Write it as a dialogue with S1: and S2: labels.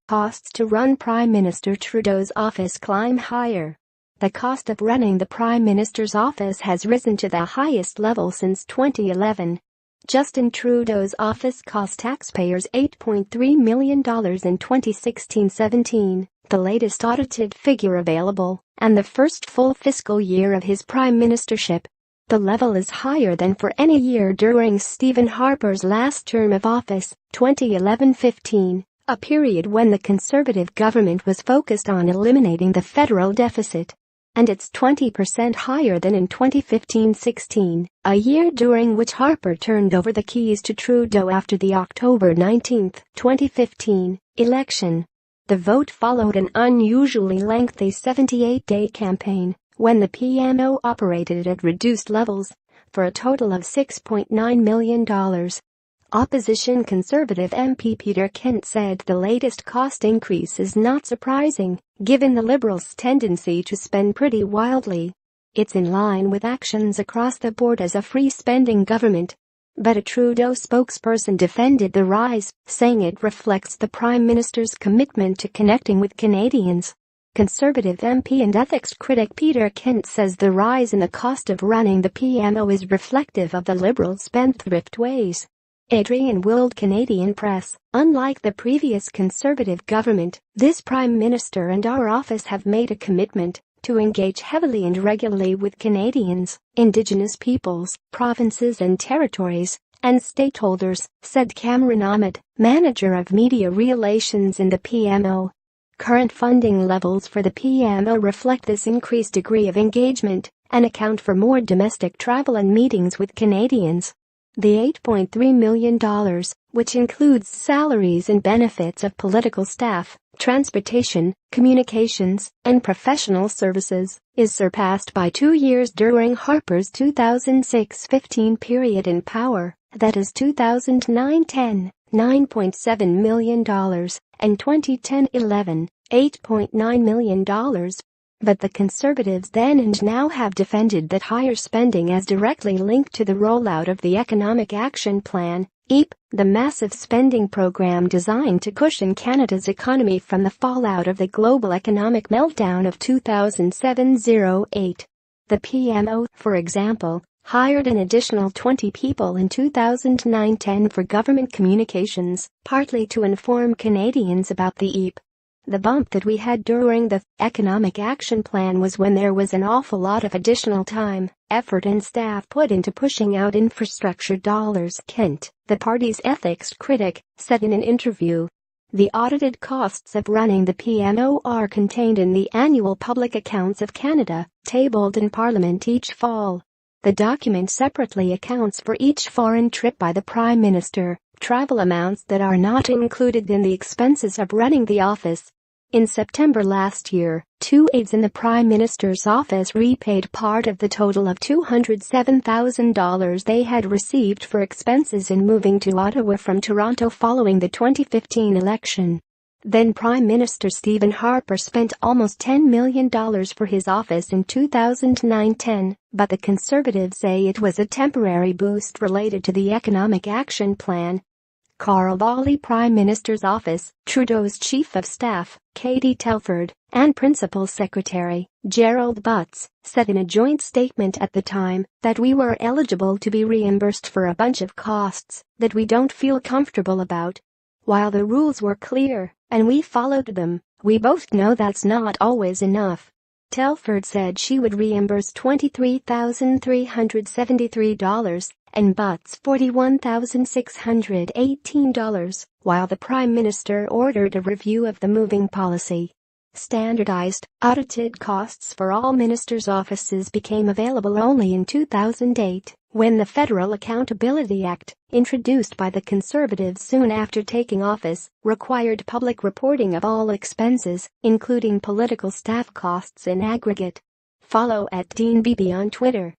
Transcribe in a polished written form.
S1: Costs to run Prime Minister Trudeau's office climb higher. The cost of running the Prime Minister's office has risen to the highest level since 2011. Justin Trudeau's office cost taxpayers $8.3 million in 2016-17, the latest audited figure available, and the first full fiscal year of his prime ministership. The level is higher than for any year during Stephen Harper's last term of office, 2011-15. A period when the Conservative government was focused on eliminating the federal deficit. And it's 20% higher than in 2015-16, a year during which Harper turned over the keys to Trudeau after the October 19, 2015, election. The vote followed an unusually lengthy 78-day campaign, when the PMO operated at reduced levels, for a total of $6.9 million. Opposition Conservative MP Peter Kent said the latest cost increase is not surprising, given the Liberals' tendency to spend pretty wildly. It's in line with actions across the board as a free-spending government. But a Trudeau spokesperson defended the rise, saying it reflects the Prime Minister's commitment to connecting with Canadians. Conservative MP and ethics critic Peter Kent says the rise in the cost of running the PMO is reflective of the Liberal spendthrift ways. Adrian Wild Canadian Press, unlike the previous Conservative government, this Prime Minister and our office have made a commitment to engage heavily and regularly with Canadians, Indigenous peoples, provinces and territories, and stakeholders, said Cameron Ahmed, manager of media relations in the PMO. Current funding levels for the PMO reflect this increased degree of engagement and account for more domestic travel and meetings with Canadians. The $8.3 million, which includes salaries and benefits of political staff, transportation, communications, and professional services, is surpassed by 2 years during Harper's 2006-15 period in power, that is 2009-10, $9.7 million, and 2010-11, $8.9 million. But the Conservatives then and now have defended that higher spending as directly linked to the rollout of the Economic Action Plan, EAP, the massive spending program designed to cushion Canada's economy from the fallout of the global economic meltdown of 2007-08. The PMO, for example, hired an additional 20 people in 2009-10 for government communications, partly to inform Canadians about the EAP. The bump that we had during the Economic Action Plan was when there was an awful lot of additional time, effort and staff put into pushing out infrastructure dollars, Kent, the party's ethics critic, said in an interview. The audited costs of running the PMO are contained in the Annual Public Accounts of Canada, tabled in Parliament each fall. The document separately accounts for each foreign trip by the Prime Minister, travel amounts that are not included in the expenses of running the office. In September last year, two aides in the Prime Minister's office repaid part of the total of $207,000 they had received for expenses in moving to Ottawa from Toronto following the 2015 election. Then Prime Minister Stephen Harper spent almost $10 million for his office in 2009-10, but the Conservatives say it was a temporary boost related to the Economic Action Plan. Carl Bawley, Prime Minister's office, Trudeau's Chief of Staff, Katie Telford, and Principal Secretary, Gerald Butts, said in a joint statement at the time that we were eligible to be reimbursed for a bunch of costs that we don't feel comfortable about. While the rules were clear, and we followed them, we both know that's not always enough. Telford said she would reimburse $23,373 and Butts $41,618, while the Prime Minister ordered a review of the moving policy. Standardized, audited costs for all ministers' offices became available only in 2008, when the Federal Accountability Act, introduced by the Conservatives soon after taking office, required public reporting of all expenses, including political staff costs in aggregate. Follow @DeanBB on Twitter.